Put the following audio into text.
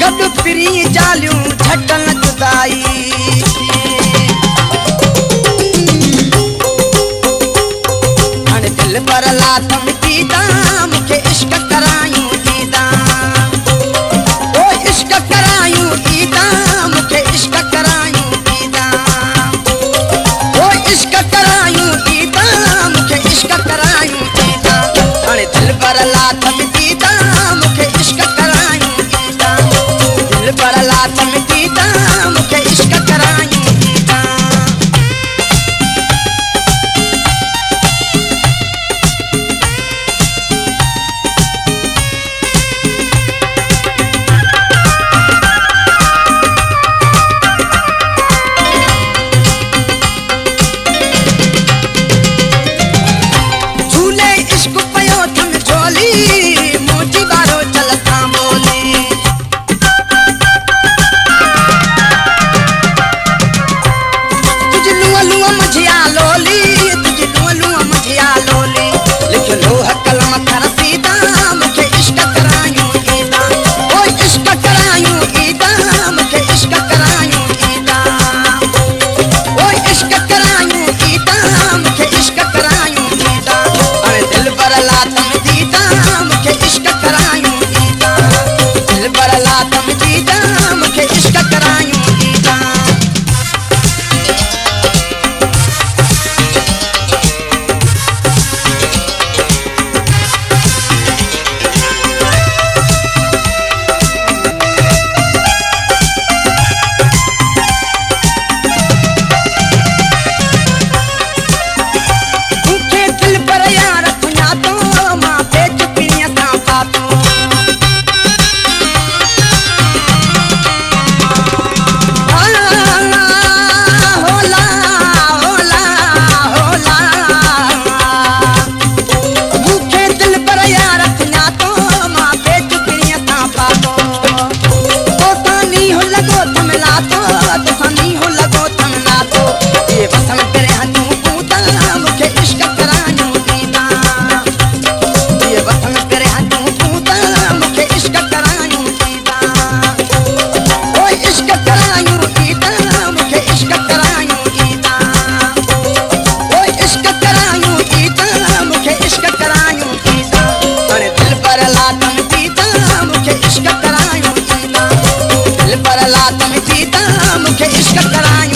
गॾु फिरी जालियूं झटन जुदाई हाणे दिल पर लात मिटीदा मूंखे इश्क करायूं ईदा ओ इश्क करायूं ईदा मूंखे इश्क करायूं ईदा ओ इश्क करायूं ईदा मूंखे इश्क करायूं ईदा हाणे दिल पर लात मिटीदा मूंखे इश्क करायूं ईदा दिल पर लात मिटीदा मूंखे इश्क करायूं ईदा झूले इश्क पयो थम झोली मोची बारो चलता बोली तुझ लुआ लुआ मुझिया लोली तुझ लुआ लुआ मुझिया लोली लिख लोह कलम कर सीधा मूंखे इश्क करायूं ईदा ओ इश्क करायूं ईदा मूंखे इश्क करायूं ईदा ओ इश्क करायूं ईदा मूंखे इश्क करायूं ईदा हाणे दिल पर लात मिटीदा मूंखे इश्क करायूं ईदा दिल पर लात मिटीदा मूंखे इश्क करायूं ईदा मूंखे दिल पर यार सुञातो मां बेचुकीअ सां पातो होला होला होला मूंखे दिल पर यार सुञातो मां बेचुकीअ सां पातो तोसां नीहो लॻो थमलातो तोसां नीहो लॻो थमलातो ये वसन तेरे हथूं पूता मूंखे इश्क करायूं ईदा ये वसन तेरे हथूं पूता मूंखे इश्क करायूं ईदा ओ इश्क करायूं ईदा मूंखे इश्क करायूं ईदा ओ इश्क करायूं ईदा मूंखे इश्क करायूं ईदा हाणे दिल पर लात मिटीदा मूंखे इश्क करायूं ईदा दिल पर लात मिटीदा मूंखे इश्क करायूं